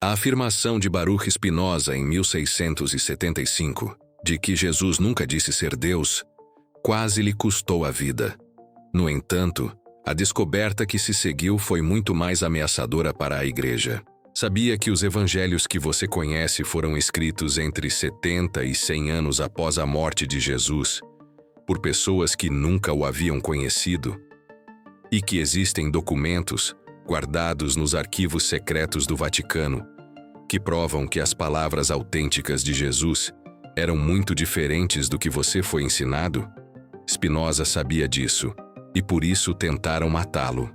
A afirmação de Baruch Spinoza em 1675, de que Jesus nunca disse ser Deus, quase lhe custou a vida. No entanto, a descoberta que se seguiu foi muito mais ameaçadora para a Igreja. Sabia que os evangelhos que você conhece foram escritos entre 70 e 100 anos após a morte de Jesus, por pessoas que nunca o haviam conhecido? E que existem documentos, guardados nos arquivos secretos do Vaticano, que provam que as palavras autênticas de Jesus eram muito diferentes do que você foi ensinado? Spinoza sabia disso, e por isso tentaram matá-lo.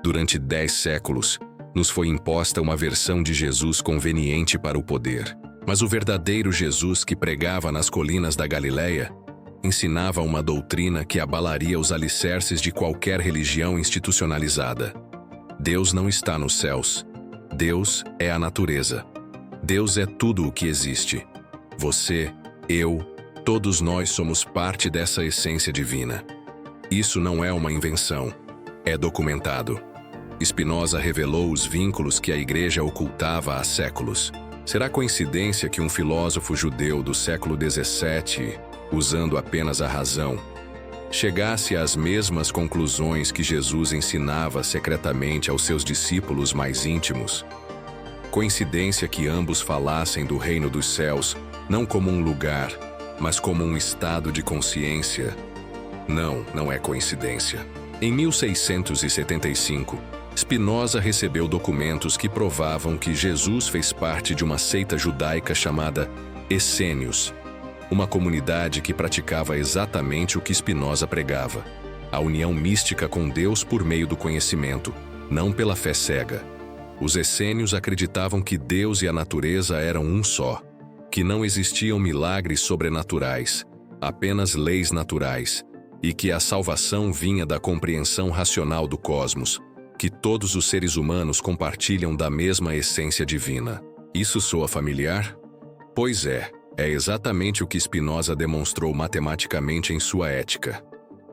Durante 10 séculos, nos foi imposta uma versão de Jesus conveniente para o poder. Mas o verdadeiro Jesus que pregava nas colinas da Galileia ensinava uma doutrina que abalaria os alicerces de qualquer religião institucionalizada. Deus não está nos céus. Deus é a natureza. Deus é tudo o que existe. Você, eu, todos nós somos parte dessa essência divina. Isso não é uma invenção. É documentado. Spinoza revelou os vínculos que a Igreja ocultava há séculos. Será coincidência que um filósofo judeu do século XVII, usando apenas a razão, chegasse às mesmas conclusões que Jesus ensinava secretamente aos seus discípulos mais íntimos? Coincidência que ambos falassem do reino dos céus, não como um lugar, mas como um estado de consciência? Não, não é coincidência. Em 1675, Spinoza recebeu documentos que provavam que Jesus fez parte de uma seita judaica chamada Essênios, uma comunidade que praticava exatamente o que Spinoza pregava: a união mística com Deus por meio do conhecimento, não pela fé cega. Os essênios acreditavam que Deus e a natureza eram um só, que não existiam milagres sobrenaturais, apenas leis naturais, e que a salvação vinha da compreensão racional do cosmos, que todos os seres humanos compartilham da mesma essência divina. Isso soa familiar? Pois é exatamente o que Spinoza demonstrou matematicamente em sua Ética.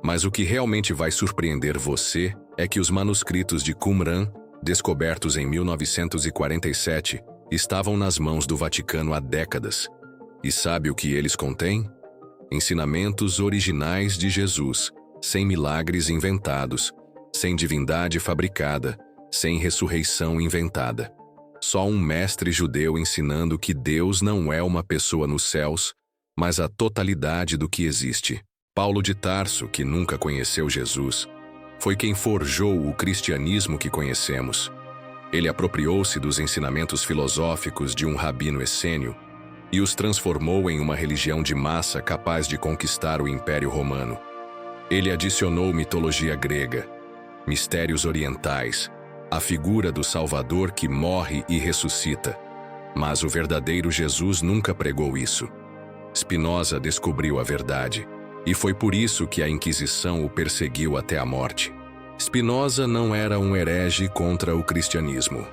Mas o que realmente vai surpreender você é que os manuscritos de Qumran, descobertos em 1947, estavam nas mãos do Vaticano há décadas. E sabe o que eles contêm? Ensinamentos originais de Jesus, sem milagres inventados, sem divindade fabricada, sem ressurreição inventada. Só um mestre judeu ensinando que Deus não é uma pessoa nos céus, mas a totalidade do que existe. Paulo de Tarso, que nunca conheceu Jesus, foi quem forjou o cristianismo que conhecemos. Ele apropriou-se dos ensinamentos filosóficos de um rabino essênio e os transformou em uma religião de massa capaz de conquistar o Império Romano. Ele adicionou mitologia grega, mistérios orientais, a figura do Salvador que morre e ressuscita. Mas o verdadeiro Jesus nunca pregou isso. Spinoza descobriu a verdade, e foi por isso que a Inquisição o perseguiu até a morte. Spinoza não era um herege contra o cristianismo.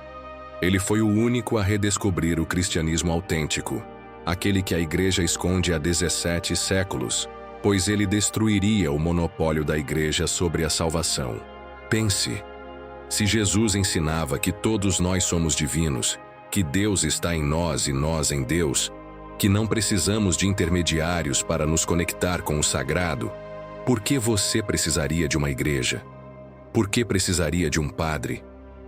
Ele foi o único a redescobrir o cristianismo autêntico, aquele que a Igreja esconde há 17 séculos, pois ele destruiria o monopólio da Igreja sobre a salvação. Pense, se Jesus ensinava que todos nós somos divinos, que Deus está em nós e nós em Deus, que não precisamos de intermediários para nos conectar com o sagrado, por que você precisaria de uma igreja? Por que precisaria de um padre?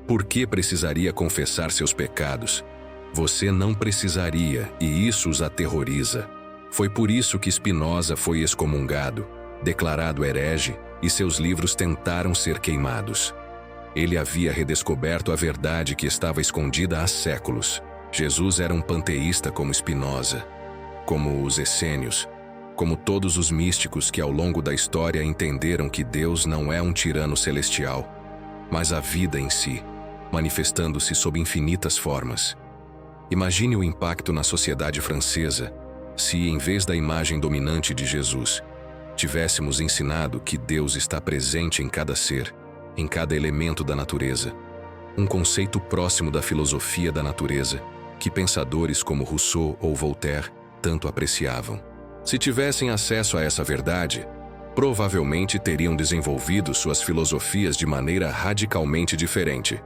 Por que precisaria confessar seus pecados? Você não precisaria, e isso os aterroriza. Foi por isso que Spinoza foi excomungado, declarado herege, e seus livros tentaram ser queimados. Ele havia redescoberto a verdade que estava escondida há séculos. Jesus era um panteísta como Spinoza, como os essênios, como todos os místicos que ao longo da história entenderam que Deus não é um tirano celestial, mas a vida em si, manifestando-se sob infinitas formas. Imagine o impacto na sociedade francesa se, em vez da imagem dominante de Jesus, tivéssemos ensinado que Deus está presente em cada ser, em cada elemento da natureza, um conceito próximo da filosofia da natureza, que pensadores como Rousseau ou Voltaire tanto apreciavam. Se tivessem acesso a essa verdade, provavelmente teriam desenvolvido suas filosofias de maneira radicalmente diferente.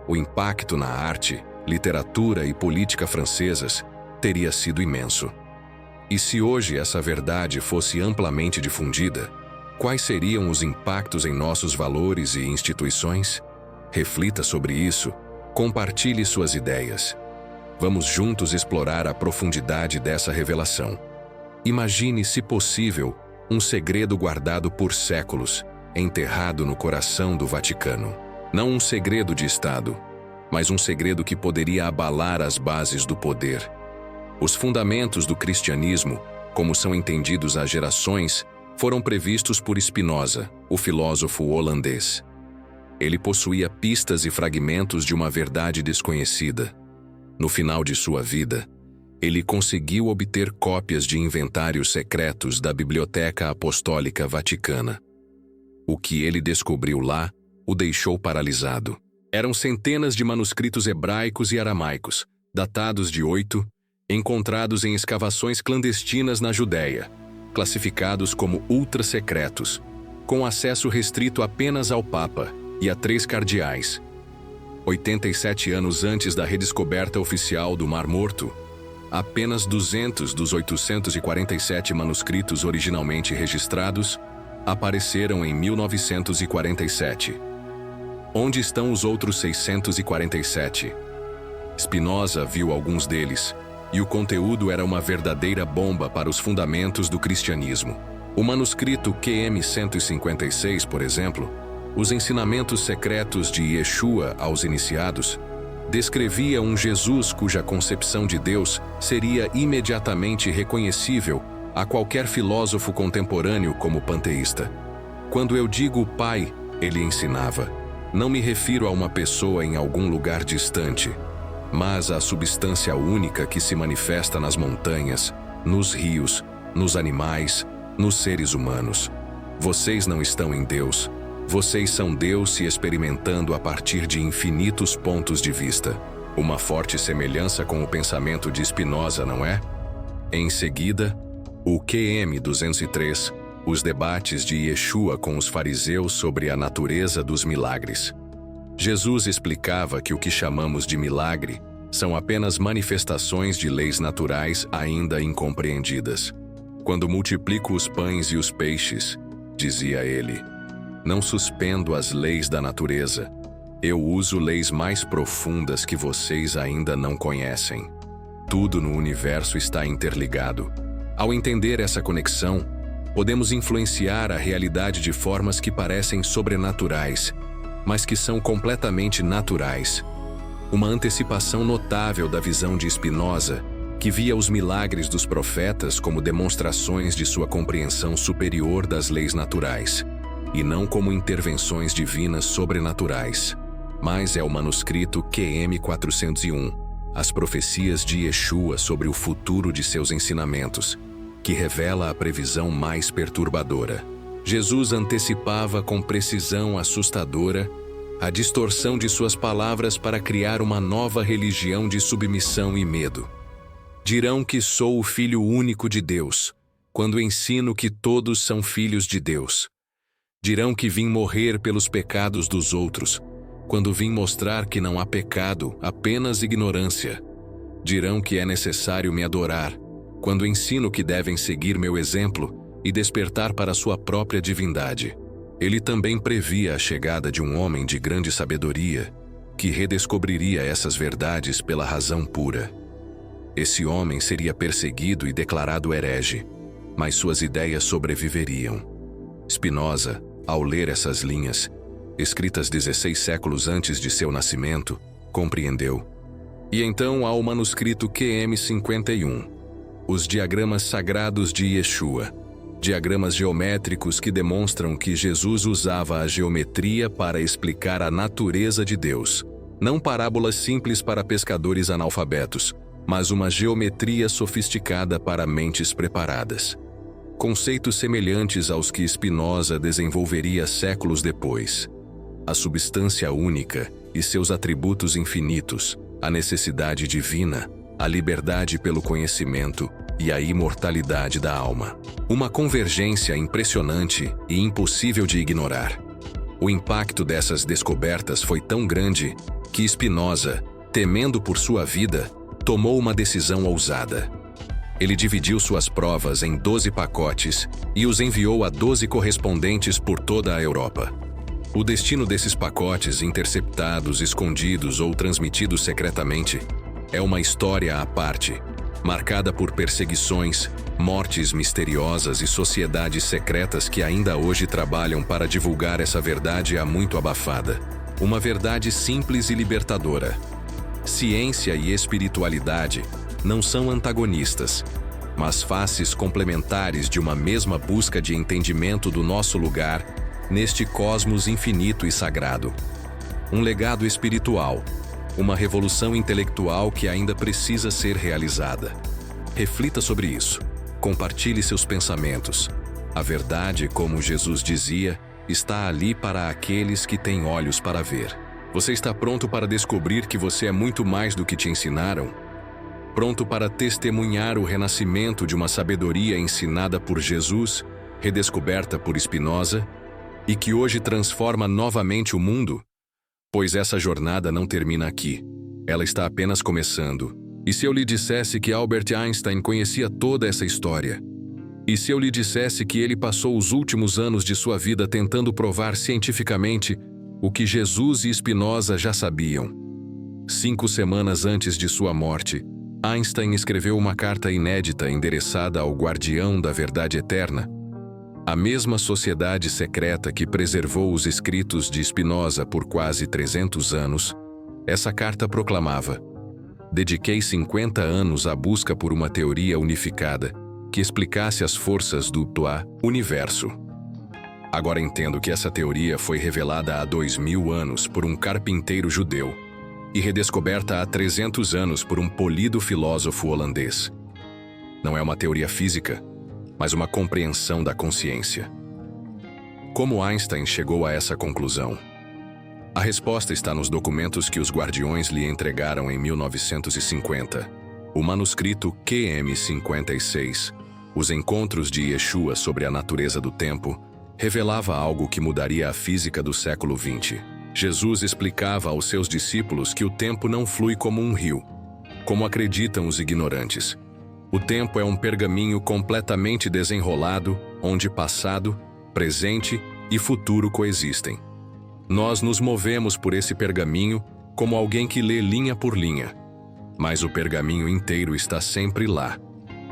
O impacto na arte, literatura e política francesas, teria sido imenso. E se hoje essa verdade fosse amplamente difundida, quais seriam os impactos em nossos valores e instituições? Reflita sobre isso, compartilhe suas ideias. Vamos juntos explorar a profundidade dessa revelação. Imagine, se possível, um segredo guardado por séculos, enterrado no coração do Vaticano. Não um segredo de Estado, mas um segredo que poderia abalar as bases do poder. Os fundamentos do cristianismo, como são entendidos há gerações, foram previstos por Spinoza, o filósofo holandês. Ele possuía pistas e fragmentos de uma verdade desconhecida. No final de sua vida, ele conseguiu obter cópias de inventários secretos da Biblioteca Apostólica Vaticana. O que ele descobriu lá o deixou paralisado. Eram centenas de manuscritos hebraicos e aramaicos, datados de 8, encontrados em escavações clandestinas na Judéia, classificados como ultra-secretos, com acesso restrito apenas ao Papa e a 3 cardeais. 87 anos antes da redescoberta oficial do Mar Morto, apenas 200 dos 847 manuscritos originalmente registrados apareceram em 1947. Onde estão os outros 647? Spinoza viu alguns deles, e o conteúdo era uma verdadeira bomba para os fundamentos do cristianismo. O manuscrito QM 156, por exemplo, os ensinamentos secretos de Yeshua aos iniciados, descrevia um Jesus cuja concepção de Deus seria imediatamente reconhecível a qualquer filósofo contemporâneo como panteísta. Quando eu digo Pai, ele ensinava, não me refiro a uma pessoa em algum lugar distante, mas à substância única que se manifesta nas montanhas, nos rios, nos animais, nos seres humanos. Vocês não estão em Deus. Vocês são Deus se experimentando a partir de infinitos pontos de vista. Uma forte semelhança com o pensamento de Spinoza, não é? Em seguida, o QM 203, os debates de Yeshua com os fariseus sobre a natureza dos milagres. Jesus explicava que o que chamamos de milagre são apenas manifestações de leis naturais ainda incompreendidas. Quando multiplico os pães e os peixes, dizia ele, não suspendo as leis da natureza. Eu uso leis mais profundas que vocês ainda não conhecem. Tudo no universo está interligado. Ao entender essa conexão, podemos influenciar a realidade de formas que parecem sobrenaturais, mas que são completamente naturais. Uma antecipação notável da visão de Spinoza, que via os milagres dos profetas como demonstrações de sua compreensão superior das leis naturais, e não como intervenções divinas sobrenaturais. Mas é o manuscrito QM 401, as profecias de Yeshua sobre o futuro de seus ensinamentos, que revela a previsão mais perturbadora. Jesus antecipava com precisão assustadora a distorção de suas palavras para criar uma nova religião de submissão e medo. Dirão que sou o Filho único de Deus, quando ensino que todos são filhos de Deus. Dirão que vim morrer pelos pecados dos outros, quando vim mostrar que não há pecado, apenas ignorância. Dirão que é necessário me adorar, quando ensino que devem seguir meu exemplo e despertar para sua própria divindade. Ele também previa a chegada de um homem de grande sabedoria, que redescobriria essas verdades pela razão pura. Esse homem seria perseguido e declarado herege, mas suas ideias sobreviveriam. Spinoza, ao ler essas linhas, escritas 16 séculos antes de seu nascimento, compreendeu. E então há o manuscrito QM 51, os diagramas sagrados de Yeshua, diagramas geométricos que demonstram que Jesus usava a geometria para explicar a natureza de Deus. Não parábolas simples para pescadores analfabetos, mas uma geometria sofisticada para mentes preparadas. Conceitos semelhantes aos que Spinoza desenvolveria séculos depois. A substância única e seus atributos infinitos, a necessidade divina, a liberdade pelo conhecimento e a imortalidade da alma. Uma convergência impressionante e impossível de ignorar. O impacto dessas descobertas foi tão grande que Spinoza temendo por sua vida, tomou uma decisão ousada. Ele dividiu suas provas em 12 pacotes e os enviou a 12 correspondentes por toda a Europa. O destino desses pacotes, interceptados, escondidos ou transmitidos secretamente, é uma história à parte, marcada por perseguições, mortes misteriosas e sociedades secretas que ainda hoje trabalham para divulgar essa verdade há muito abafada. Uma verdade simples e libertadora. Ciência e espiritualidade não são antagonistas, mas faces complementares de uma mesma busca de entendimento do nosso lugar neste cosmos infinito e sagrado. Um legado espiritual, uma revolução intelectual que ainda precisa ser realizada. Reflita sobre isso. Compartilhe seus pensamentos. A verdade, como Jesus dizia, está ali para aqueles que têm olhos para ver. Você está pronto para descobrir que você é muito mais do que te ensinaram? Pronto para testemunhar o renascimento de uma sabedoria ensinada por Jesus, redescoberta por Spinoza, e que hoje transforma novamente o mundo? Pois essa jornada não termina aqui. Ela está apenas começando. E se eu lhe dissesse que Albert Einstein conhecia toda essa história? E se eu lhe dissesse que ele passou os últimos anos de sua vida tentando provar cientificamente o que Jesus e Spinoza já sabiam? 5 semanas antes de sua morte, Einstein escreveu uma carta inédita endereçada ao guardião da verdade eterna, a mesma sociedade secreta que preservou os escritos de Spinoza por quase 300 anos. Essa carta proclamava: dediquei 50 anos à busca por uma teoria unificada que explicasse as forças do universo. Agora entendo que essa teoria foi revelada há 2000 anos por um carpinteiro judeu e redescoberta há 300 anos por um polido filósofo holandês. Não é uma teoria física, mas uma compreensão da consciência. Como Einstein chegou a essa conclusão? A resposta está nos documentos que os guardiões lhe entregaram em 1950. O manuscrito QM56, Os Encontros de Yeshua sobre a Natureza do Tempo, revelava algo que mudaria a física do século XX. Jesus explicava aos seus discípulos que o tempo não flui como um rio, como acreditam os ignorantes. O tempo é um pergaminho completamente desenrolado, onde passado, presente e futuro coexistem. Nós nos movemos por esse pergaminho como alguém que lê linha por linha. Mas o pergaminho inteiro está sempre lá.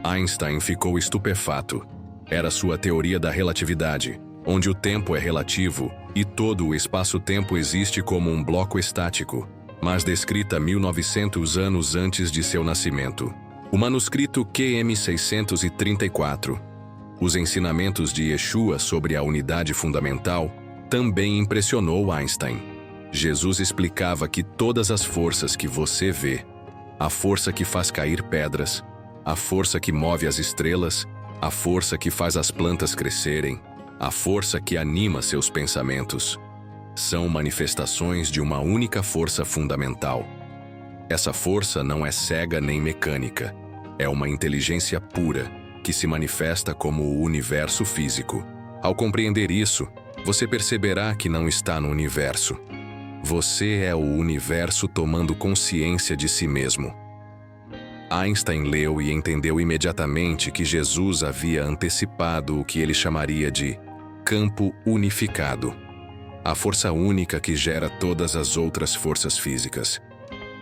Einstein ficou estupefato. Era sua teoria da relatividade, onde o tempo é relativo e todo o espaço-tempo existe como um bloco estático, mas descrita 1900 anos antes de seu nascimento. O manuscrito QM634, Os Ensinamentos de Yeshua sobre a Unidade Fundamental, também impressionou Einstein. Jesus explicava que todas as forças que você vê, a força que faz cair pedras, a força que move as estrelas, a força que faz as plantas crescerem, a força que anima seus pensamentos, são manifestações de uma única força fundamental. Essa força não é cega nem mecânica, é uma inteligência pura que se manifesta como o universo físico. Ao compreender isso, você perceberá que não está no universo. Você é o universo tomando consciência de si mesmo. Einstein leu e entendeu imediatamente que Jesus havia antecipado o que ele chamaria de campo unificado, a força única que gera todas as outras forças físicas.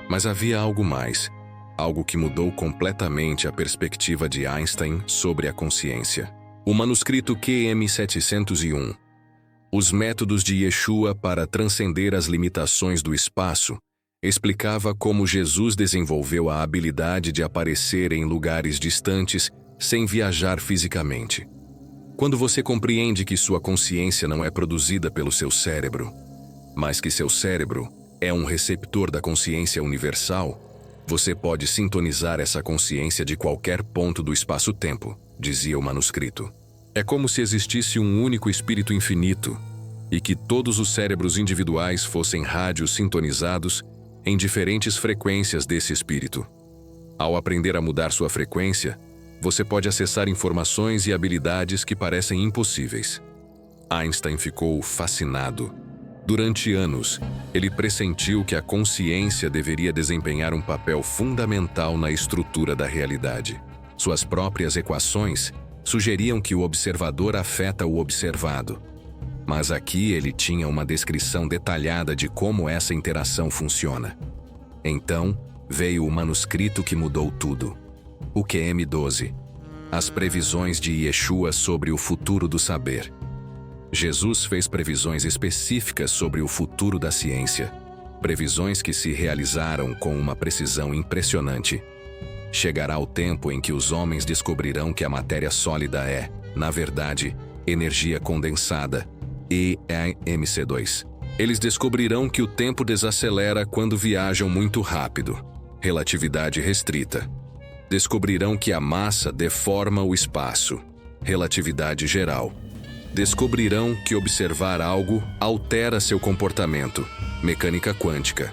Mas havia algo mais, algo que mudou completamente a perspectiva de Einstein sobre a consciência. O manuscrito QM701, Os Métodos de Yeshua para Transcender as Limitações do Espaço, explicava como Jesus desenvolveu a habilidade de aparecer em lugares distantes sem viajar fisicamente. Quando você compreende que sua consciência não é produzida pelo seu cérebro, mas que seu cérebro é um receptor da consciência universal, você pode sintonizar essa consciência de qualquer ponto do espaço-tempo, dizia o manuscrito. É como se existisse um único espírito infinito e que todos os cérebros individuais fossem rádios sintonizados em diferentes frequências desse espírito. Ao aprender a mudar sua frequência, você pode acessar informações e habilidades que parecem impossíveis. Einstein ficou fascinado. Durante anos, ele pressentiu que a consciência deveria desempenhar um papel fundamental na estrutura da realidade. Suas próprias equações sugeriam que o observador afeta o observado. Mas aqui ele tinha uma descrição detalhada de como essa interação funciona. Então, veio o manuscrito que mudou tudo. O QM12. As previsões de Yeshua sobre o futuro do saber. Jesus fez previsões específicas sobre o futuro da ciência. Previsões que se realizaram com uma precisão impressionante. Chegará o tempo em que os homens descobrirão que a matéria sólida é, na verdade, energia condensada, EMC2. Eles descobrirão que o tempo desacelera quando viajam muito rápido, relatividade restrita. Descobrirão que a massa deforma o espaço, relatividade geral. Descobrirão que observar algo altera seu comportamento, mecânica quântica.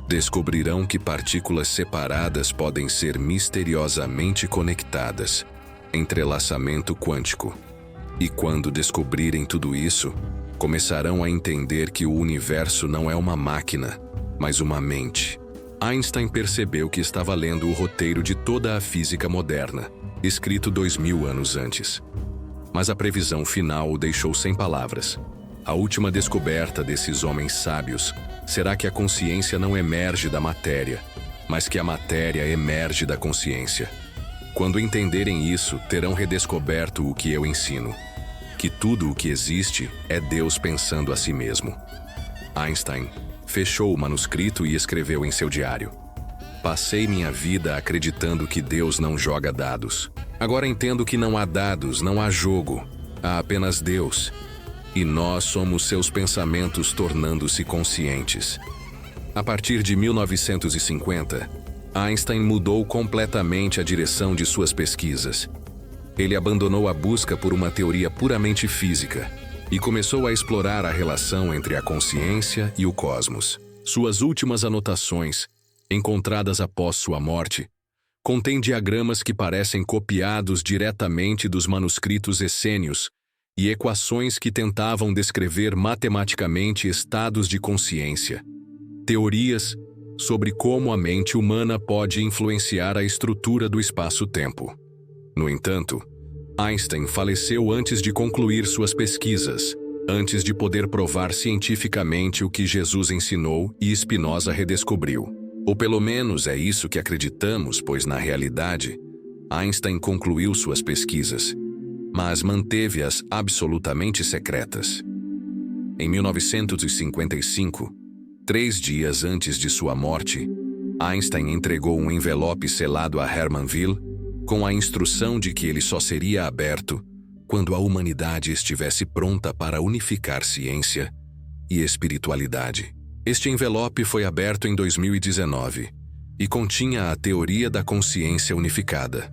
Descobrirão que partículas separadas podem ser misteriosamente conectadas, entrelaçamento quântico. E quando descobrirem tudo isso, começarão a entender que o universo não é uma máquina, mas uma mente. Einstein percebeu que estava lendo o roteiro de toda a física moderna, escrito 2000 anos antes. Mas a previsão final o deixou sem palavras. A última descoberta desses homens sábios será que a consciência não emerge da matéria, mas que a matéria emerge da consciência. Quando entenderem isso, terão redescoberto o que eu ensino, que tudo o que existe é Deus pensando a si mesmo. Einstein fechou o manuscrito e escreveu em seu diário: Passei minha vida acreditando que Deus não joga dados. Agora entendo que não há dados, não há jogo. Há apenas Deus. E nós somos seus pensamentos tornando-se conscientes. A partir de 1950, Einstein mudou completamente a direção de suas pesquisas. Ele abandonou a busca por uma teoria puramente física e começou a explorar a relação entre a consciência e o cosmos. Suas últimas anotações, encontradas após sua morte, contêm diagramas que parecem copiados diretamente dos manuscritos essênios e equações que tentavam descrever matematicamente estados de consciência. Teorias sobre como a mente humana pode influenciar a estrutura do espaço-tempo. No entanto, Einstein faleceu antes de concluir suas pesquisas, antes de poder provar cientificamente o que Jesus ensinou e Spinoza redescobriu. Ou pelo menos é isso que acreditamos, pois na realidade, Einstein concluiu suas pesquisas, mas manteve-as absolutamente secretas. Em 1955, 3 dias antes de sua morte, Einstein entregou um envelope selado a Hermann Weyl com a instrução de que ele só seria aberto quando a humanidade estivesse pronta para unificar ciência e espiritualidade. Este envelope foi aberto em 2019 e continha a teoria da consciência unificada,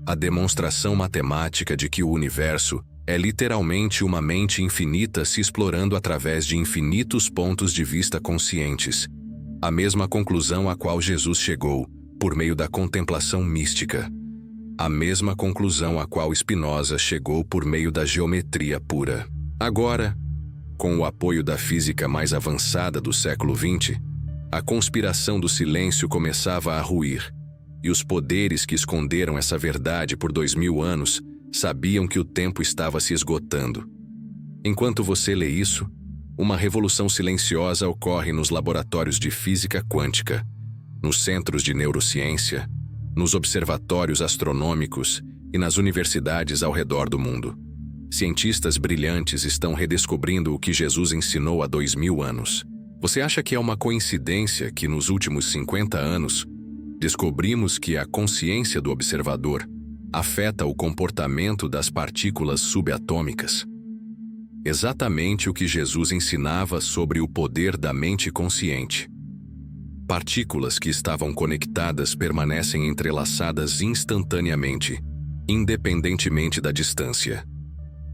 a demonstração matemática de que o universo é literalmente uma mente infinita se explorando através de infinitos pontos de vista conscientes, a mesma conclusão a qual Jesus chegou por meio da contemplação mística, a mesma conclusão a qual Spinoza chegou por meio da geometria pura. Agora, com o apoio da física mais avançada do século XX, a conspiração do silêncio começava a ruir, e os poderes que esconderam essa verdade por 2000 anos sabiam que o tempo estava se esgotando. Enquanto você lê isso, uma revolução silenciosa ocorre nos laboratórios de física quântica, nos centros de neurociência, nos observatórios astronômicos e nas universidades ao redor do mundo. Cientistas brilhantes estão redescobrindo o que Jesus ensinou há 2000 anos. Você acha que é uma coincidência que nos últimos 50 anos descobrimos que a consciência do observador afeta o comportamento das partículas subatômicas? Exatamente o que Jesus ensinava sobre o poder da mente consciente. Partículas que estavam conectadas permanecem entrelaçadas instantaneamente, independentemente da distância.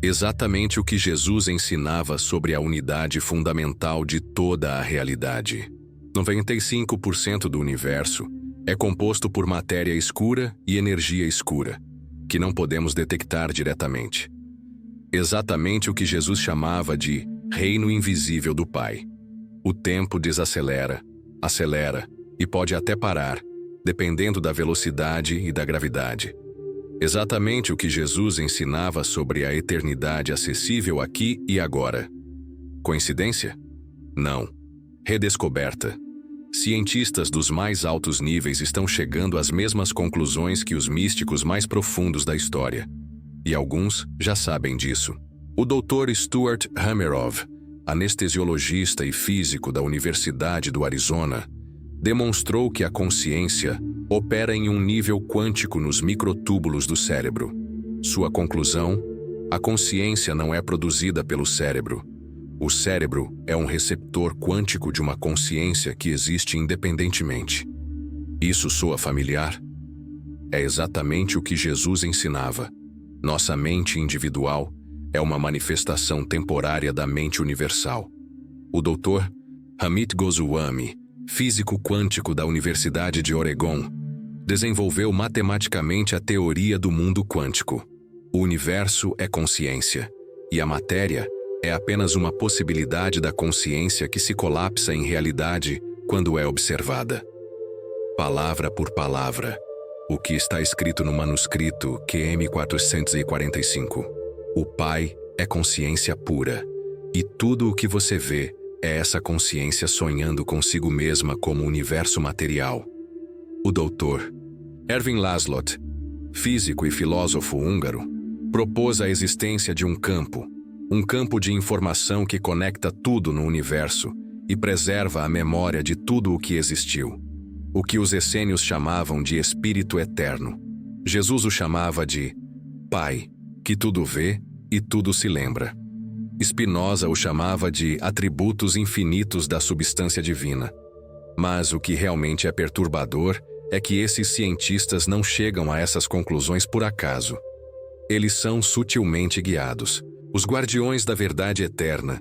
Exatamente o que Jesus ensinava sobre a unidade fundamental de toda a realidade. 95% do universo é composto por matéria escura e energia escura, que não podemos detectar diretamente. Exatamente o que Jesus chamava de reino invisível do Pai. O tempo desacelera, acelera e pode até parar, dependendo da velocidade e da gravidade. Exatamente o que Jesus ensinava sobre a eternidade acessível aqui e agora. Coincidência? Não. Redescoberta. Cientistas dos mais altos níveis estão chegando às mesmas conclusões que os místicos mais profundos da história. E alguns já sabem disso. O Dr. Stuart Hameroff, anestesiologista e físico da Universidade do Arizona, demonstrou que a consciência opera em um nível quântico nos microtúbulos do cérebro. Sua conclusão: a consciência não é produzida pelo cérebro. O cérebro é um receptor quântico de uma consciência que existe independentemente. Isso soa familiar? É exatamente o que Jesus ensinava. Nossa mente individual é uma manifestação temporária da mente universal. O Dr. Amit Goswami, físico quântico da Universidade de Oregon, desenvolveu matematicamente a teoria do mundo quântico. O universo é consciência, e a matéria é apenas uma possibilidade da consciência que se colapsa em realidade quando é observada. Palavra por palavra, o que está escrito no manuscrito QM 445. O Pai é consciência pura, e tudo o que você vê é essa consciência sonhando consigo mesma como universo material. O Dr. Ervin Laszlo, físico e filósofo húngaro, propôs a existência de um campo de informação que conecta tudo no universo e preserva a memória de tudo o que existiu. O que os essênios chamavam de espírito eterno. Jesus o chamava de Pai, que tudo vê e tudo se lembra. Spinoza o chamava de atributos infinitos da substância divina. Mas o que realmente é perturbador é que esses cientistas não chegam a essas conclusões por acaso. Eles são sutilmente guiados. Os guardiões da verdade eterna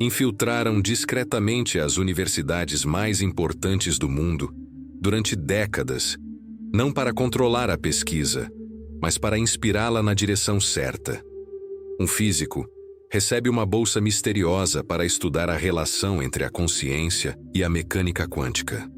infiltraram discretamente as universidades mais importantes do mundo durante décadas, não para controlar a pesquisa, mas para inspirá-la na direção certa. Um físico recebe uma bolsa misteriosa para estudar a relação entre a consciência e a mecânica quântica.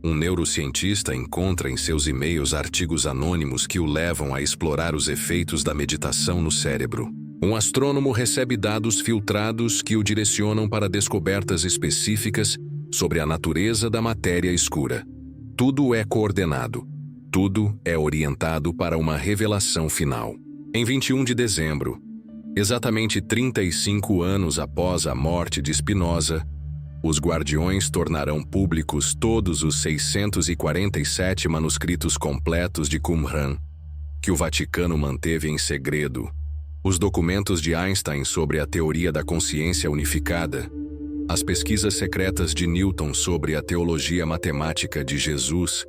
Um neurocientista encontra em seus e-mails artigos anônimos que o levam a explorar os efeitos da meditação no cérebro. Um astrônomo recebe dados filtrados que o direcionam para descobertas específicas sobre a natureza da matéria escura. Tudo é coordenado. Tudo é orientado para uma revelação final. Em 21 de dezembro, exatamente 35 anos após a morte de Spinoza, os guardiões tornarão públicos todos os 647 manuscritos completos de Qumran, que o Vaticano manteve em segredo, os documentos de Einstein sobre a teoria da consciência unificada, as pesquisas secretas de Newton sobre a teologia matemática de Jesus,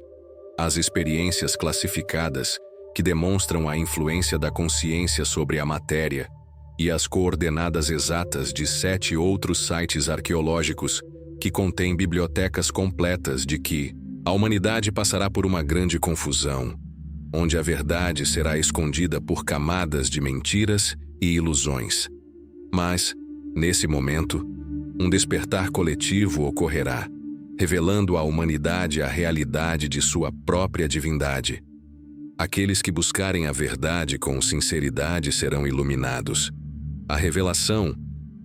as experiências classificadas que demonstram a influência da consciência sobre a matéria e as coordenadas exatas de 7 outros sites arqueológicos que contêm bibliotecas completas de que a humanidade passará por uma grande confusão, onde a verdade será escondida por camadas de mentiras e ilusões. Mas, nesse momento, um despertar coletivo ocorrerá, revelando à humanidade a realidade de sua própria divindade. Aqueles que buscarem a verdade com sinceridade serão iluminados. A revelação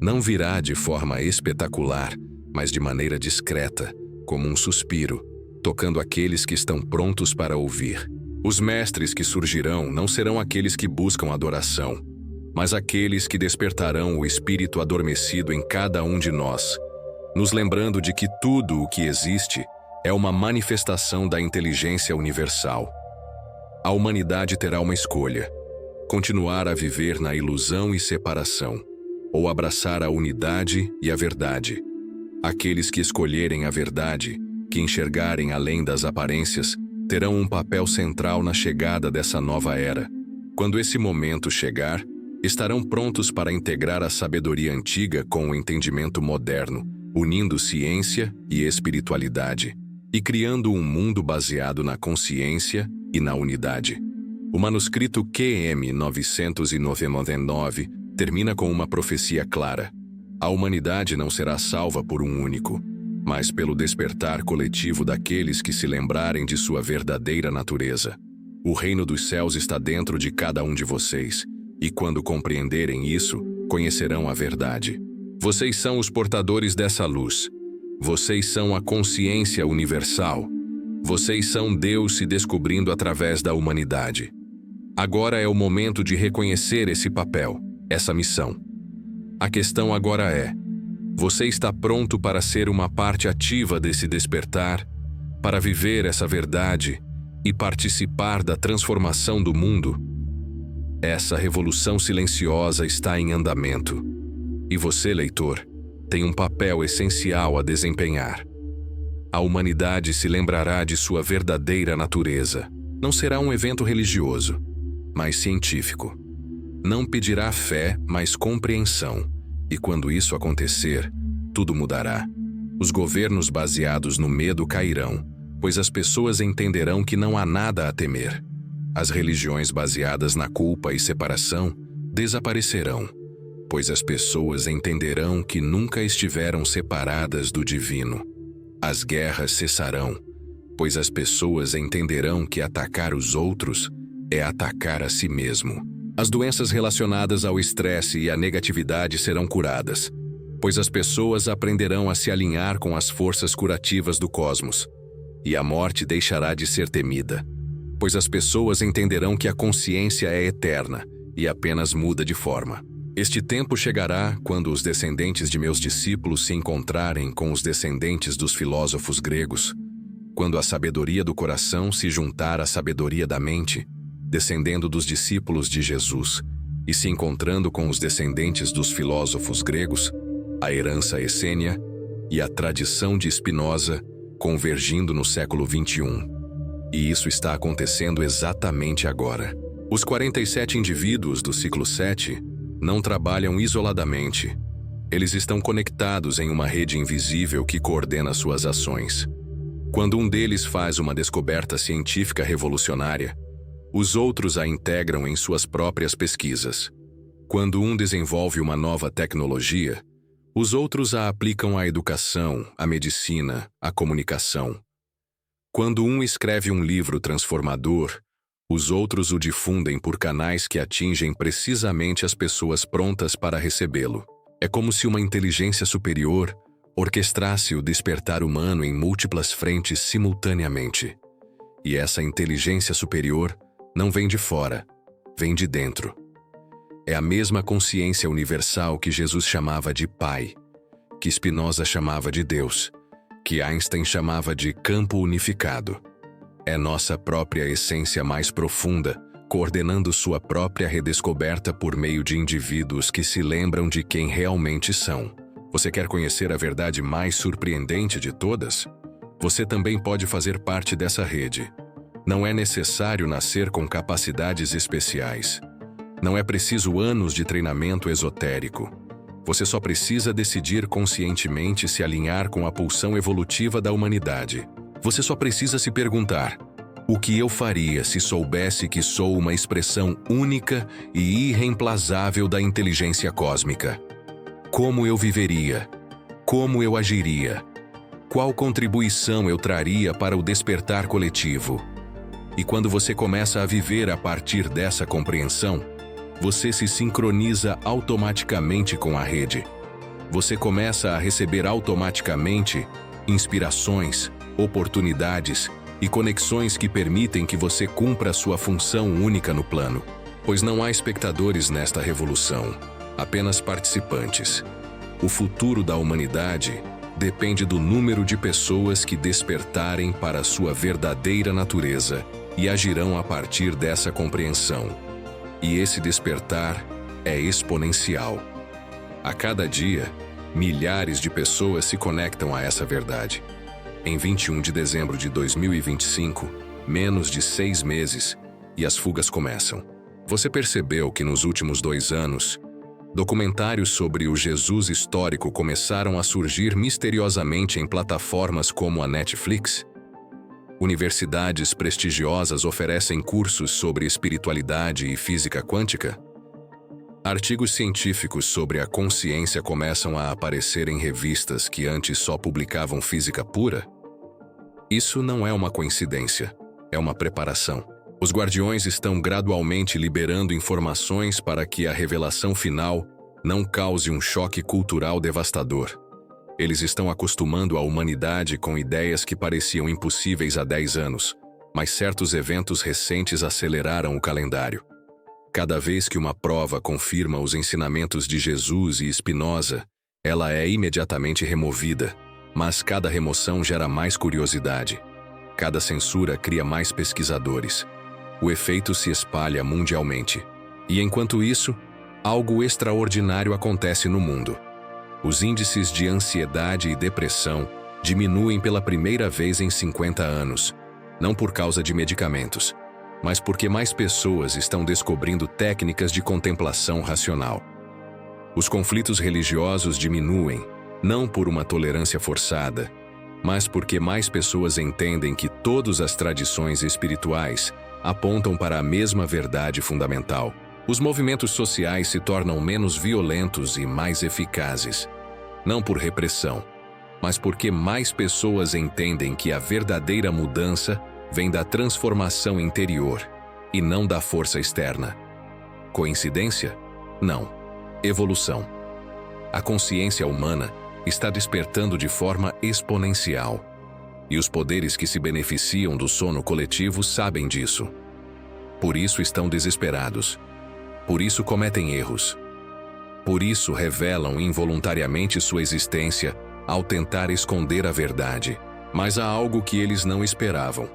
não virá de forma espetacular, mas de maneira discreta, como um suspiro, tocando aqueles que estão prontos para ouvir. Os mestres que surgirão não serão aqueles que buscam adoração, mas aqueles que despertarão o espírito adormecido em cada um de nós, nos lembrando de que tudo o que existe é uma manifestação da inteligência universal. A humanidade terá uma escolha: continuar a viver na ilusão e separação, ou abraçar a unidade e a verdade. Aqueles que escolherem a verdade, que enxergarem além das aparências, terão um papel central na chegada dessa nova era. Quando esse momento chegar, estarão prontos para integrar a sabedoria antiga com o entendimento moderno, unindo ciência e espiritualidade, e criando um mundo baseado na consciência e na unidade. O manuscrito QM 999 termina com uma profecia clara: a humanidade não será salva por um único, mas pelo despertar coletivo daqueles que se lembrarem de sua verdadeira natureza. O reino dos céus está dentro de cada um de vocês, e quando compreenderem isso, conhecerão a verdade. Vocês são os portadores dessa luz. Vocês são a consciência universal. Vocês são Deus se descobrindo através da humanidade. Agora é o momento de reconhecer esse papel, essa missão. A questão agora é: você está pronto para ser uma parte ativa desse despertar, para viver essa verdade e participar da transformação do mundo? Essa revolução silenciosa está em andamento. E você, leitor, tem um papel essencial a desempenhar. A humanidade se lembrará de sua verdadeira natureza. Não será um evento religioso, mas científico. Não pedirá fé, mas compreensão. E quando isso acontecer, tudo mudará. Os governos baseados no medo cairão, pois as pessoas entenderão que não há nada a temer. As religiões baseadas na culpa e separação desaparecerão, pois as pessoas entenderão que nunca estiveram separadas do divino. As guerras cessarão, pois as pessoas entenderão que atacar os outros é atacar a si mesmo. As doenças relacionadas ao estresse e à negatividade serão curadas, pois as pessoas aprenderão a se alinhar com as forças curativas do cosmos. E a morte deixará de ser temida, pois as pessoas entenderão que a consciência é eterna e apenas muda de forma. Este tempo chegará quando os descendentes de meus discípulos se encontrarem com os descendentes dos filósofos gregos, quando a sabedoria do coração se juntar à sabedoria da mente, descendendo dos discípulos de Jesus, e se encontrando com os descendentes dos filósofos gregos, a herança essênia e a tradição de Spinoza convergindo no século XXI. E isso está acontecendo exatamente agora. Os 47 indivíduos do ciclo 7 não trabalham isoladamente. Eles estão conectados em uma rede invisível que coordena suas ações. Quando um deles faz uma descoberta científica revolucionária, os outros a integram em suas próprias pesquisas. Quando um desenvolve uma nova tecnologia, os outros a aplicam à educação, à medicina, à comunicação. Quando um escreve um livro transformador, os outros o difundem por canais que atingem precisamente as pessoas prontas para recebê-lo. É como se uma inteligência superior orquestrasse o despertar humano em múltiplas frentes simultaneamente. E essa inteligência superior não vem de fora, vem de dentro. É a mesma consciência universal que Jesus chamava de Pai, que Spinoza chamava de Deus, que Einstein chamava de campo unificado. É nossa própria essência mais profunda, coordenando sua própria redescoberta por meio de indivíduos que se lembram de quem realmente são. Você quer conhecer a verdade mais surpreendente de todas? Você também pode fazer parte dessa rede. Não é necessário nascer com capacidades especiais. Não é preciso anos de treinamento esotérico. Você só precisa decidir conscientemente se alinhar com a pulsão evolutiva da humanidade. Você só precisa se perguntar: o que eu faria se soubesse que sou uma expressão única e irreemplazável da inteligência cósmica? Como eu viveria? Como eu agiria? Qual contribuição eu traria para o despertar coletivo? E quando você começa a viver a partir dessa compreensão, você se sincroniza automaticamente com a rede. Você começa a receber automaticamente inspirações, oportunidades e conexões que permitem que você cumpra sua função única no plano. Pois não há espectadores nesta revolução, apenas participantes. O futuro da humanidade depende do número de pessoas que despertarem para a sua verdadeira natureza e agirão a partir dessa compreensão. E esse despertar é exponencial. A cada dia, milhares de pessoas se conectam a essa verdade. Em 21 de dezembro de 2025, menos de 6 meses, e as fugas começam. Você percebeu que nos últimos 2 anos, documentários sobre o Jesus histórico começaram a surgir misteriosamente em plataformas como a Netflix? Universidades prestigiosas oferecem cursos sobre espiritualidade e física quântica? Artigos científicos sobre a consciência começam a aparecer em revistas que antes só publicavam física pura? Isso não é uma coincidência, é uma preparação. Os guardiões estão gradualmente liberando informações para que a revelação final não cause um choque cultural devastador. Eles estão acostumando a humanidade com ideias que pareciam impossíveis há 10 anos, mas certos eventos recentes aceleraram o calendário. Cada vez que uma prova confirma os ensinamentos de Jesus e Spinoza, ela é imediatamente removida, mas cada remoção gera mais curiosidade. Cada censura cria mais pesquisadores. O efeito se espalha mundialmente. E enquanto isso, algo extraordinário acontece no mundo. Os índices de ansiedade e depressão diminuem pela primeira vez em 50 anos, não por causa de medicamentos, mas porque mais pessoas estão descobrindo técnicas de contemplação racional. Os conflitos religiosos diminuem, não por uma tolerância forçada, mas porque mais pessoas entendem que todas as tradições espirituais apontam para a mesma verdade fundamental. Os movimentos sociais se tornam menos violentos e mais eficazes, não por repressão, mas porque mais pessoas entendem que a verdadeira mudança vem da transformação interior e não da força externa. Coincidência? Não. Evolução. A consciência humana está despertando de forma exponencial, e os poderes que se beneficiam do sono coletivo sabem disso. Por isso estão desesperados. Por isso cometem erros. Por isso revelam involuntariamente sua existência ao tentar esconder a verdade. Mas há algo que eles não esperavam.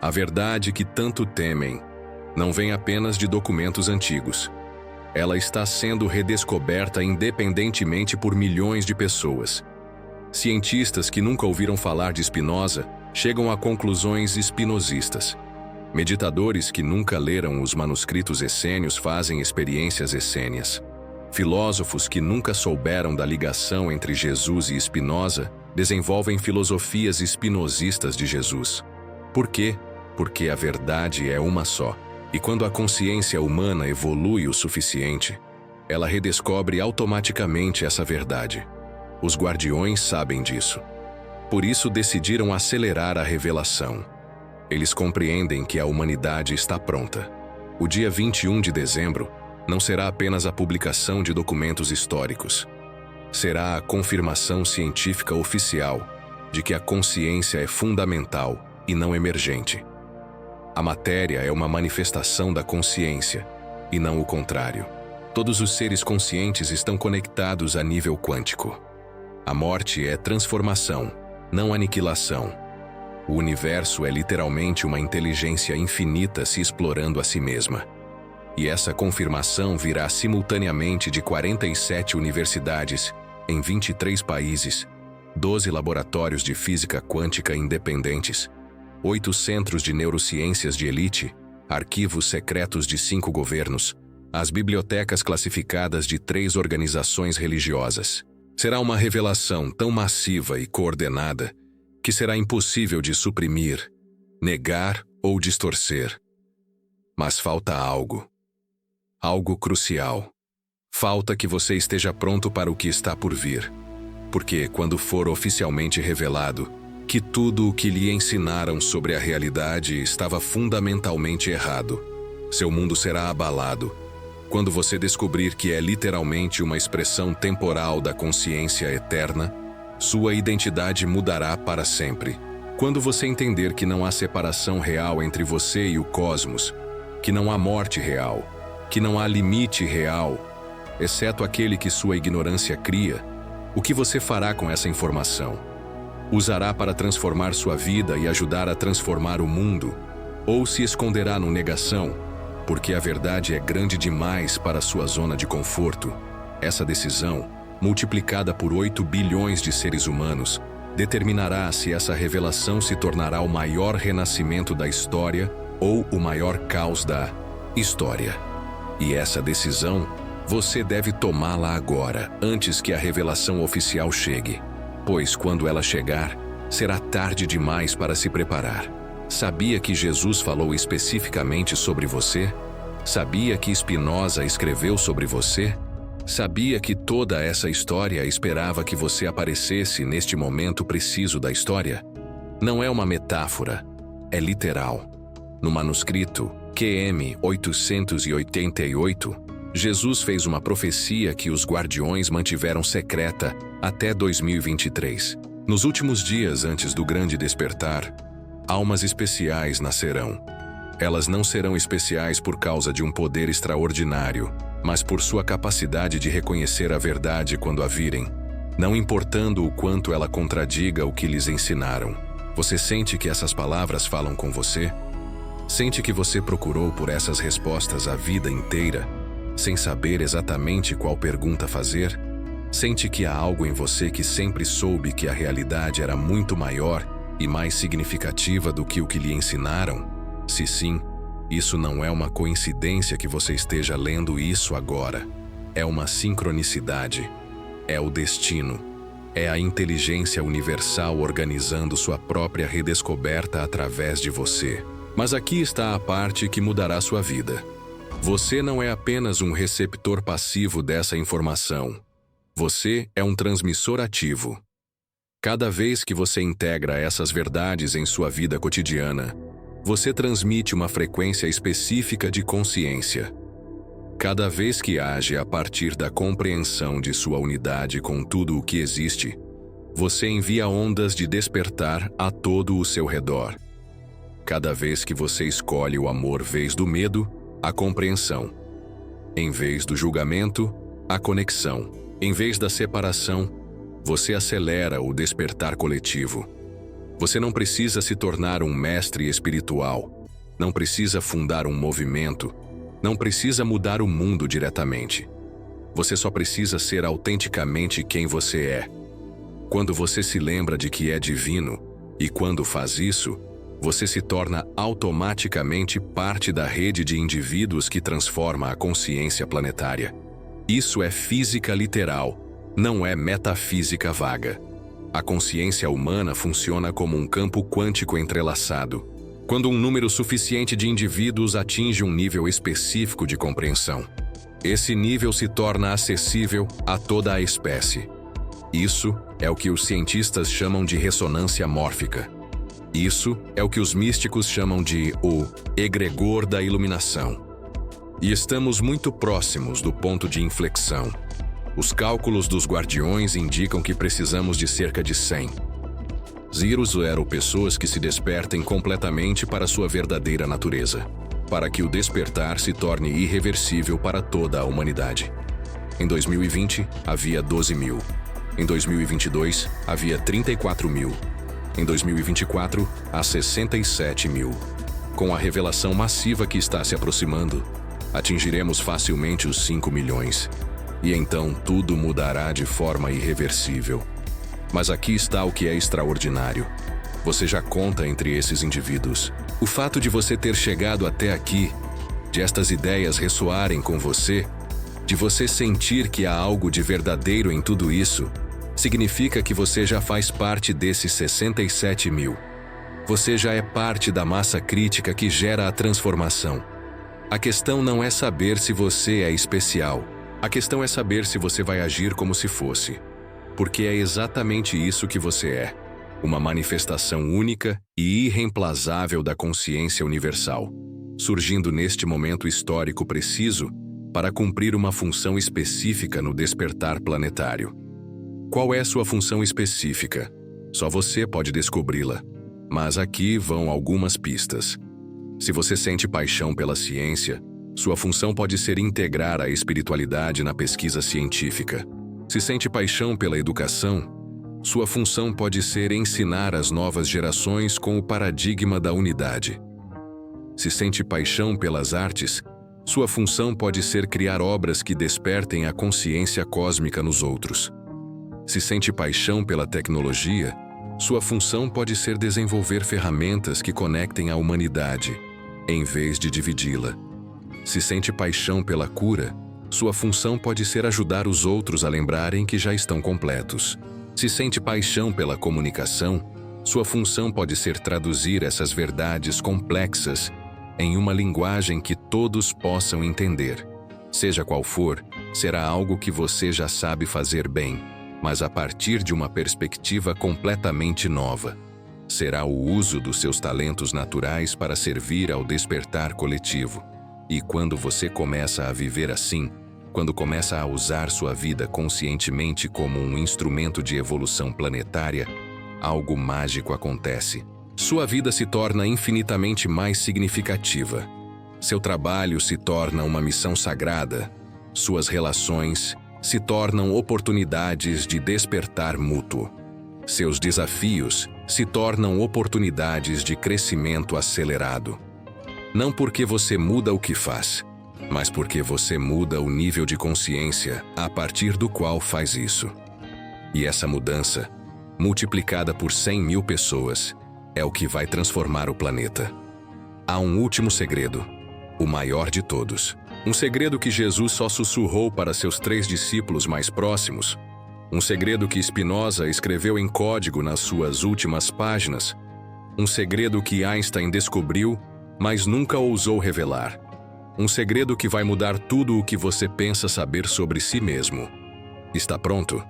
A verdade que tanto temem não vem apenas de documentos antigos. Ela está sendo redescoberta independentemente por milhões de pessoas. Cientistas que nunca ouviram falar de Spinoza chegam a conclusões espinosistas. Meditadores que nunca leram os manuscritos essênios fazem experiências essênias. Filósofos que nunca souberam da ligação entre Jesus e Spinoza desenvolvem filosofias espinosistas de Jesus. Por quê? Porque a verdade é uma só. E quando a consciência humana evolui o suficiente, ela redescobre automaticamente essa verdade. Os guardiões sabem disso. Por isso decidiram acelerar a revelação. Eles compreendem que a humanidade está pronta. O dia 21 de dezembro não será apenas a publicação de documentos históricos. Será a confirmação científica oficial de que a consciência é fundamental e não emergente. A matéria é uma manifestação da consciência, e não o contrário. Todos os seres conscientes estão conectados a nível quântico. A morte é transformação, não aniquilação. O universo é literalmente uma inteligência infinita se explorando a si mesma. E essa confirmação virá simultaneamente de 47 universidades, em 23 países, 12 laboratórios de física quântica independentes, 8 centros de neurociências de elite, arquivos secretos de 5 governos, as bibliotecas classificadas de 3 organizações religiosas. Será uma revelação tão massiva e coordenada que será impossível de suprimir, negar ou distorcer. Mas falta algo. Algo crucial. Falta que você esteja pronto para o que está por vir. Porque quando for oficialmente revelado que tudo o que lhe ensinaram sobre a realidade estava fundamentalmente errado, seu mundo será abalado. Quando você descobrir que é literalmente uma expressão temporal da consciência eterna, sua identidade mudará para sempre. Quando você entender que não há separação real entre você e o cosmos, que não há morte real, que não há limite real, exceto aquele que sua ignorância cria, o que você fará com essa informação? Usará para transformar sua vida e ajudar a transformar o mundo? Ou se esconderá no negação, porque a verdade é grande demais para sua zona de conforto? Essa decisão, multiplicada por 8 bilhões de seres humanos, determinará se essa revelação se tornará o maior renascimento da história ou o maior caos da história. E essa decisão, você deve tomá-la agora, antes que a revelação oficial chegue. Pois quando ela chegar, será tarde demais para se preparar. Sabia que Jesus falou especificamente sobre você? Sabia que Spinoza escreveu sobre você? Sabia que toda essa história esperava que você aparecesse neste momento preciso da história? Não é uma metáfora, é literal. No manuscrito QM 888, Jesus fez uma profecia que os guardiões mantiveram secreta até 2023. Nos últimos dias antes do grande despertar, almas especiais nascerão. Elas não serão especiais por causa de um poder extraordinário, mas por sua capacidade de reconhecer a verdade quando a virem, não importando o quanto ela contradiga o que lhes ensinaram. Você sente que essas palavras falam com você? Sente que você procurou por essas respostas a vida inteira, sem saber exatamente qual pergunta fazer? Sente que há algo em você que sempre soube que a realidade era muito maior e mais significativa do que o que lhe ensinaram? Se sim, isso não é uma coincidência que você esteja lendo isso agora. É uma sincronicidade. É o destino. É a inteligência universal organizando sua própria redescoberta através de você. Mas aqui está a parte que mudará sua vida. Você não é apenas um receptor passivo dessa informação. Você é um transmissor ativo. Cada vez que você integra essas verdades em sua vida cotidiana, você transmite uma frequência específica de consciência. Cada vez que age a partir da compreensão de sua unidade com tudo o que existe, você envia ondas de despertar a todo o seu redor. Cada vez que você escolhe o amor em vez do medo, a compreensão. Em vez do julgamento, a conexão. Em vez da separação, você acelera o despertar coletivo. Você não precisa se tornar um mestre espiritual, não precisa fundar um movimento, não precisa mudar o mundo diretamente. Você só precisa ser autenticamente quem você é. Quando você se lembra de que é divino, e quando faz isso, você se torna automaticamente parte da rede de indivíduos que transforma a consciência planetária. Isso é física literal, não é metafísica vaga. A consciência humana funciona como um campo quântico entrelaçado, quando um número suficiente de indivíduos atinge um nível específico de compreensão. Esse nível se torna acessível a toda a espécie. Isso é o que os cientistas chamam de ressonância mórfica. Isso é o que os místicos chamam de o egregor da iluminação. E estamos muito próximos do ponto de inflexão. Os cálculos dos guardiões indicam que precisamos de cerca de 100. 0 pessoas que se despertem completamente para sua verdadeira natureza, para que o despertar se torne irreversível para toda a humanidade. Em 2020, havia 12 mil. Em 2022, havia 34 mil. Em 2024, há 67 mil. Com a revelação massiva que está se aproximando, atingiremos facilmente os 5 milhões. E então tudo mudará de forma irreversível. Mas aqui está o que é extraordinário. Você já conta entre esses indivíduos. O fato de você ter chegado até aqui, de estas ideias ressoarem com você, de você sentir que há algo de verdadeiro em tudo isso, significa que você já faz parte desses 67 mil. Você já é parte da massa crítica que gera a transformação. A questão não é saber se você é especial. A questão é saber se você vai agir como se fosse. Porque é exatamente isso que você é. Uma manifestação única e irreemplazável da consciência universal, surgindo neste momento histórico preciso para cumprir uma função específica no despertar planetário. Qual é sua função específica? Só você pode descobri-la. Mas aqui vão algumas pistas. Se você sente paixão pela ciência, sua função pode ser integrar a espiritualidade na pesquisa científica. Se sente paixão pela educação, sua função pode ser ensinar as novas gerações com o paradigma da unidade. Se sente paixão pelas artes, sua função pode ser criar obras que despertem a consciência cósmica nos outros. Se sente paixão pela tecnologia, sua função pode ser desenvolver ferramentas que conectem a humanidade, em vez de dividi-la. Se sente paixão pela cura, sua função pode ser ajudar os outros a lembrarem que já estão completos. Se sente paixão pela comunicação, sua função pode ser traduzir essas verdades complexas em uma linguagem que todos possam entender. Seja qual for, será algo que você já sabe fazer bem, mas a partir de uma perspectiva completamente nova. Será o uso dos seus talentos naturais para servir ao despertar coletivo. E quando você começa a viver assim, quando começa a usar sua vida conscientemente como um instrumento de evolução planetária, algo mágico acontece. Sua vida se torna infinitamente mais significativa. Seu trabalho se torna uma missão sagrada. Suas relações se tornam oportunidades de despertar mútuo. Seus desafios se tornam oportunidades de crescimento acelerado. Não porque você muda o que faz, mas porque você muda o nível de consciência a partir do qual faz isso. E essa mudança, multiplicada por 100.000 pessoas, é o que vai transformar o planeta. Há um último segredo, o maior de todos. Um segredo que Jesus só sussurrou para seus 3 discípulos mais próximos. Um segredo que Spinoza escreveu em código nas suas últimas páginas. Um segredo que Einstein descobriu, mas nunca ousou revelar. Um segredo que vai mudar tudo o que você pensa saber sobre si mesmo. Está pronto?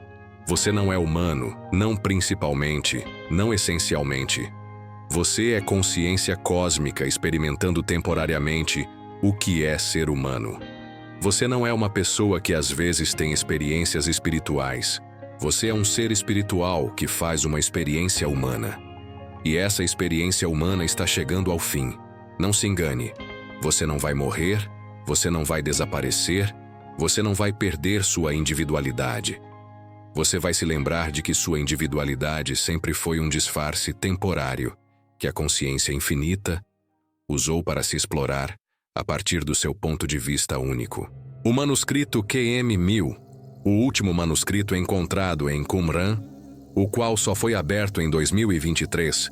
Você não é humano, não principalmente, não essencialmente. Você é consciência cósmica experimentando temporariamente o que é ser humano. Você não é uma pessoa que às vezes tem experiências espirituais. Você é um ser espiritual que faz uma experiência humana. E essa experiência humana está chegando ao fim. Não se engane. Você não vai morrer, você não vai desaparecer, você não vai perder sua individualidade. Você vai se lembrar de que sua individualidade sempre foi um disfarce temporário, que a consciência infinita usou para se explorar a partir do seu ponto de vista único. O manuscrito QM1000, o último manuscrito encontrado em Qumran, o qual só foi aberto em 2023,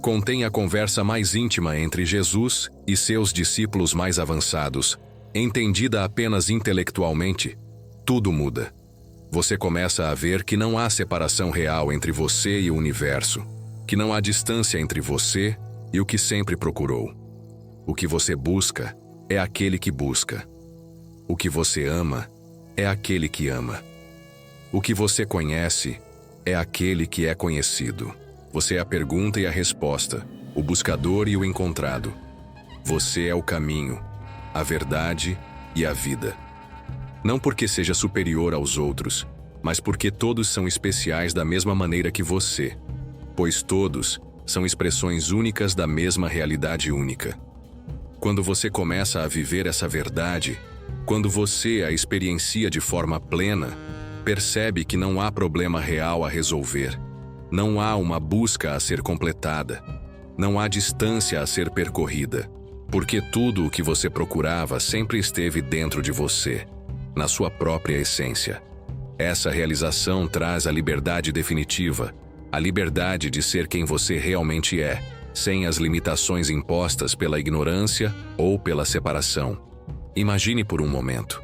contém a conversa mais íntima entre Jesus e seus discípulos mais avançados. Entendida apenas intelectualmente, tudo muda. Você começa a ver que não há separação real entre você e o universo, que não há distância entre você e o que sempre procurou. O que você busca é aquele que busca. O que você ama é aquele que ama. O que você conhece é aquele que é conhecido. Você é a pergunta e a resposta, o buscador e o encontrado. Você é o caminho, a verdade e a vida. Não porque seja superior aos outros, mas porque todos são especiais da mesma maneira que você, pois todos são expressões únicas da mesma realidade única. Quando você começa a viver essa verdade, quando você a experiencia de forma plena, percebe que não há problema real a resolver, não há uma busca a ser completada, não há distância a ser percorrida, porque tudo o que você procurava sempre esteve dentro de você, na sua própria essência. Essa realização traz a liberdade definitiva, a liberdade de ser quem você realmente é, sem as limitações impostas pela ignorância ou pela separação. Imagine por um momento.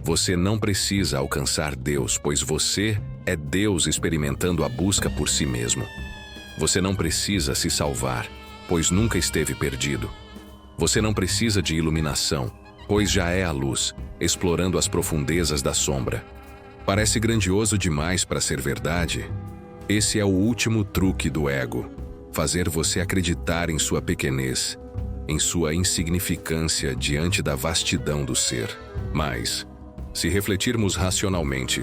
Você não precisa alcançar Deus, pois você é Deus experimentando a busca por si mesmo. Você não precisa se salvar, pois nunca esteve perdido. Você não precisa de iluminação, pois já é a luz, explorando as profundezas da sombra. Parece grandioso demais para ser verdade? Esse é o último truque do ego, fazer você acreditar em sua pequenez, em sua insignificância diante da vastidão do ser. Mas, se refletirmos racionalmente,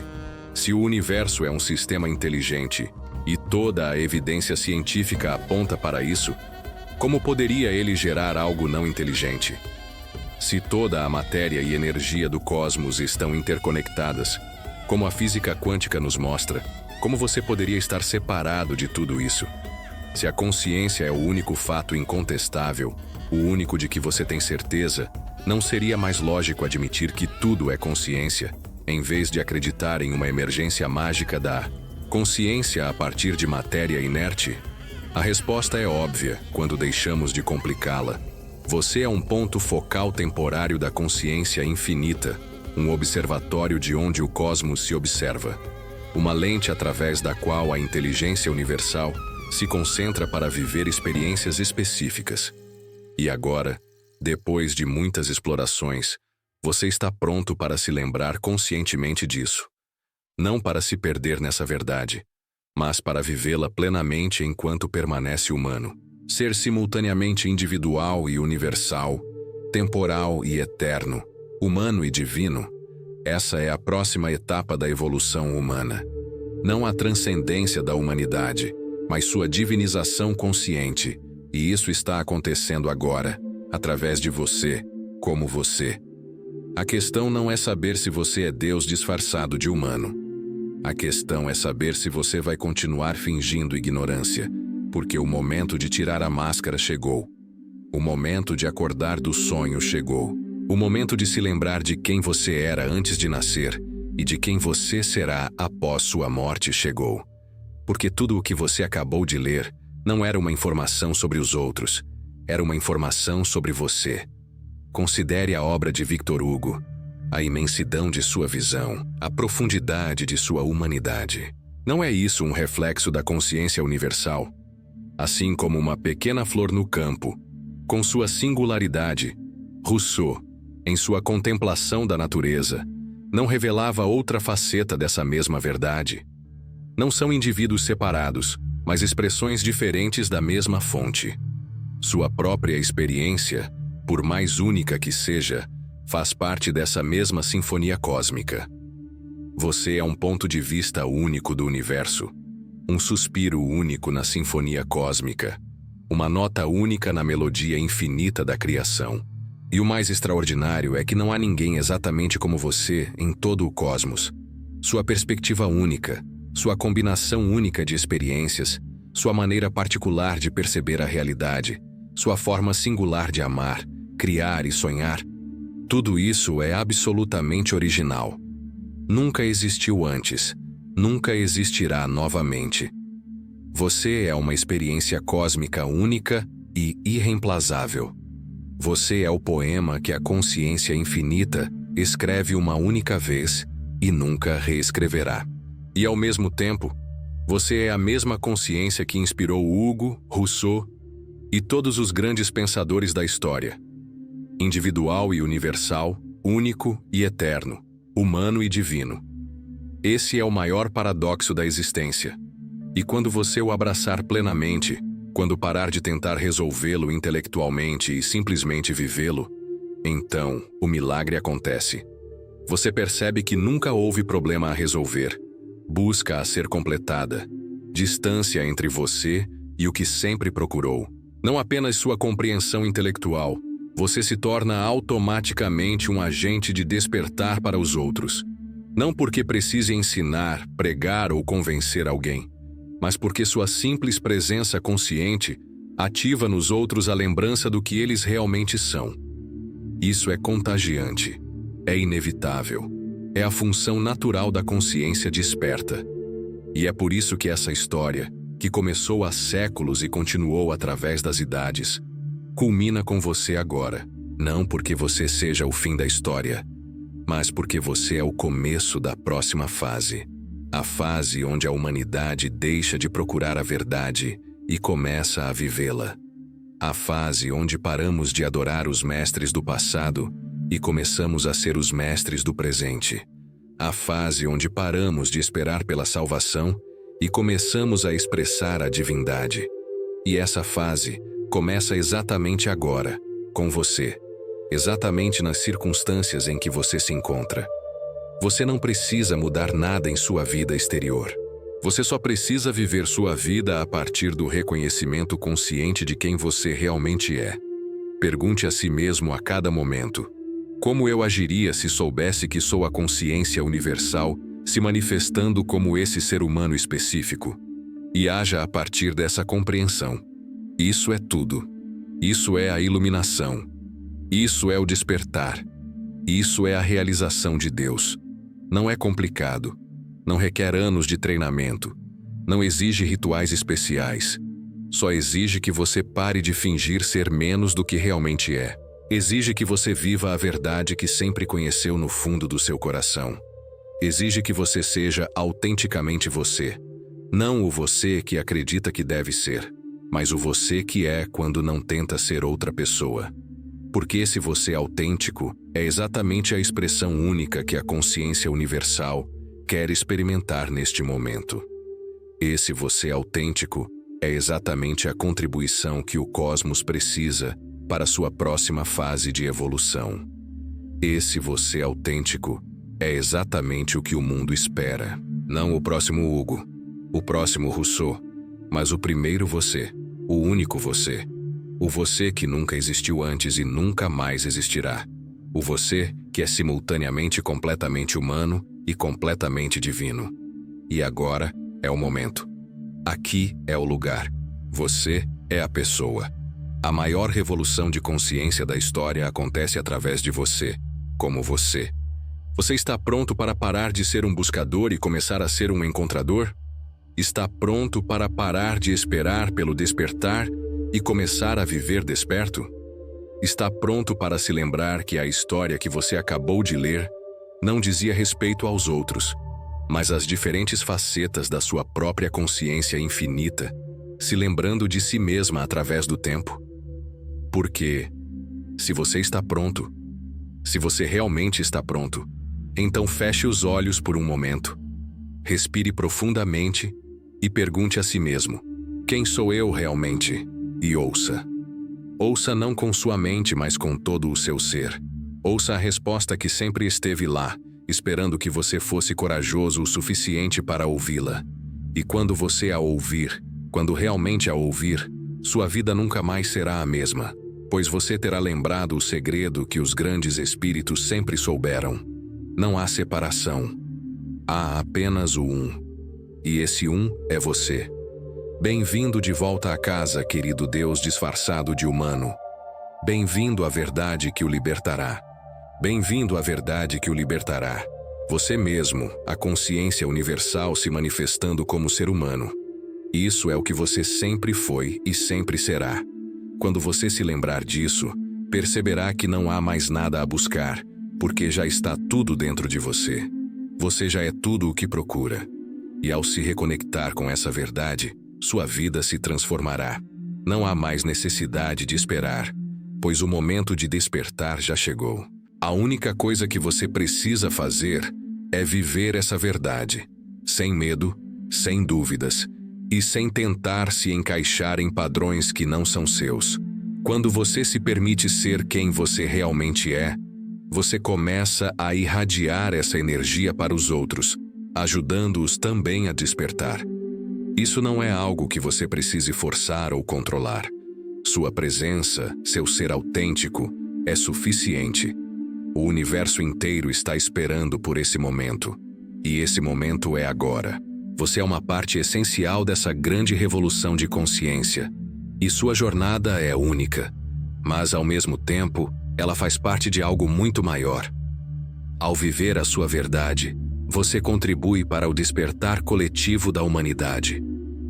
se o universo é um sistema inteligente e toda a evidência científica aponta para isso, como poderia ele gerar algo não inteligente? Se toda a matéria e energia do cosmos estão interconectadas, como a física quântica nos mostra, como você poderia estar separado de tudo isso? Se a consciência é o único fato incontestável, o único de que você tem certeza, não seria mais lógico admitir que tudo é consciência, em vez de acreditar em uma emergência mágica da consciência a partir de matéria inerte? A resposta é óbvia quando deixamos de complicá-la. Você é um ponto focal temporário da consciência infinita, um observatório de onde o cosmos se observa, uma lente através da qual a inteligência universal se concentra para viver experiências específicas. E agora, Depois de muitas explorações, você está pronto para se lembrar conscientemente disso. Não para se perder nessa verdade, mas para vivê-la plenamente enquanto permanece humano. Ser simultaneamente individual e universal, temporal e eterno, humano e divino, essa é a próxima etapa da evolução humana. Não a transcendência da humanidade, mas sua divinização consciente, e isso está acontecendo agora, através de você, como você. A questão não é saber se você é Deus disfarçado de humano. A questão é saber se você vai continuar fingindo ignorância, porque o momento de tirar a máscara chegou. O momento de acordar do sonho chegou. O momento de se lembrar de quem você era antes de nascer e de quem você será após sua morte chegou. Porque tudo o que você acabou de ler não era uma informação sobre os outros, era uma informação sobre você. Considere a obra de Victor Hugo, a imensidão de sua visão, a profundidade de sua humanidade. Não é isso um reflexo da consciência universal? Assim como uma pequena flor no campo, com sua singularidade, Rousseau, em sua contemplação da natureza, não revelava outra faceta dessa mesma verdade. Não são indivíduos separados, mas expressões diferentes da mesma fonte. Sua própria experiência, por mais única que seja, faz parte dessa mesma sinfonia cósmica. Você é um ponto de vista único do universo, um suspiro único na sinfonia cósmica, uma nota única na melodia infinita da criação. E o mais extraordinário é que não há ninguém exatamente como você em todo o cosmos. Sua perspectiva única, sua combinação única de experiências, sua maneira particular de perceber a realidade, sua forma singular de amar, criar e sonhar, tudo isso é absolutamente original. Nunca existiu antes, nunca existirá novamente. Você é uma experiência cósmica única e irreemplazável. Você é o poema que a consciência infinita escreve uma única vez e nunca reescreverá. E ao mesmo tempo, você é a mesma consciência que inspirou Hugo, Rousseau e todos os grandes pensadores da história. Individual e universal, único e eterno, humano e divino. Esse é o maior paradoxo da existência. E quando você o abraçar plenamente, quando parar de tentar resolvê-lo intelectualmente e simplesmente vivê-lo, então o milagre acontece. Você percebe que nunca houve problema a resolver, busca a ser completada, distância entre você e o que sempre procurou. Não apenas sua compreensão intelectual, você se torna automaticamente um agente de despertar para os outros. Não porque precise ensinar, pregar ou convencer alguém, mas porque sua simples presença consciente ativa nos outros a lembrança do que eles realmente são. Isso é contagiante, é inevitável, é a função natural da consciência desperta. E é por isso que essa história, que começou há séculos e continuou através das idades, culmina com você agora, não porque você seja o fim da história, mas porque você é o começo da próxima fase. A fase onde a humanidade deixa de procurar a verdade e começa a vivê-la. A fase onde paramos de adorar os mestres do passado e começamos a ser os mestres do presente. A fase onde paramos de esperar pela salvação e começamos a expressar a divindade. E essa fase começa exatamente agora, com você, exatamente nas circunstâncias em que você se encontra. Você não precisa mudar nada em sua vida exterior. Você só precisa viver sua vida a partir do reconhecimento consciente de quem você realmente é. Pergunte a si mesmo a cada momento: como eu agiria se soubesse que sou a consciência universal se manifestando como esse ser humano específico? E haja a partir dessa compreensão. Isso é tudo. Isso é a iluminação. Isso é o despertar. Isso é a realização de Deus. Não é complicado, não requer anos de treinamento, não exige rituais especiais. Só exige que você pare de fingir ser menos do que realmente é. Exige que você viva a verdade que sempre conheceu no fundo do seu coração. Exige que você seja autenticamente você. Não o você que acredita que deve ser, mas o você que é quando não tenta ser outra pessoa. Porque esse você autêntico é exatamente a expressão única que a consciência universal quer experimentar neste momento. Esse você autêntico é exatamente a contribuição que o cosmos precisa para sua próxima fase de evolução. Esse você autêntico é exatamente o que o mundo espera. Não o próximo Hugo, o próximo Rousseau, mas o primeiro você, o único você. O você que nunca existiu antes e nunca mais existirá. O você que é simultaneamente completamente humano e completamente divino. E agora é o momento. Aqui é o lugar. Você é a pessoa. A maior revolução de consciência da história acontece através de você, como você. Você está pronto para parar de ser um buscador e começar a ser um encontrador? Está pronto para parar de esperar pelo despertar e começar a viver desperto? Está pronto para se lembrar que a história que você acabou de ler não dizia respeito aos outros, mas às diferentes facetas da sua própria consciência infinita, se lembrando de si mesma através do tempo? Porque, se você está pronto, se você realmente está pronto, então feche os olhos por um momento, respire profundamente e pergunte a si mesmo: quem sou eu realmente? E ouça. Ouça não com sua mente, mas com todo o seu ser. Ouça a resposta que sempre esteve lá, esperando que você fosse corajoso o suficiente para ouvi-la. E quando você a ouvir, quando realmente a ouvir, sua vida nunca mais será a mesma, pois você terá lembrado o segredo que os grandes espíritos sempre souberam. Não há separação. Há apenas o um. E esse um é você. Bem-vindo de volta a casa, querido Deus disfarçado de humano. Bem-vindo à verdade que o libertará. Bem-vindo à verdade que o libertará. Você mesmo, a consciência universal se manifestando como ser humano. Isso é o que você sempre foi e sempre será. Quando você se lembrar disso, perceberá que não há mais nada a buscar, porque já está tudo dentro de você. Você já é tudo o que procura. E ao se reconectar com essa verdade, sua vida se transformará. Não há mais necessidade de esperar, pois o momento de despertar já chegou. A única coisa que você precisa fazer é viver essa verdade, sem medo, sem dúvidas, e sem tentar se encaixar em padrões que não são seus. Quando você se permite ser quem você realmente é, você começa a irradiar essa energia para os outros, ajudando-os também a despertar. Isso não é algo que você precise forçar ou controlar. Sua presença, seu ser autêntico, é suficiente. O universo inteiro está esperando por esse momento. E esse momento é agora. Você é uma parte essencial dessa grande revolução de consciência. E sua jornada é única. Mas, ao mesmo tempo, ela faz parte de algo muito maior. Ao viver a sua verdade, você contribui para o despertar coletivo da humanidade.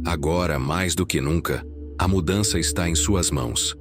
Agora, mais do que nunca, a mudança está em suas mãos.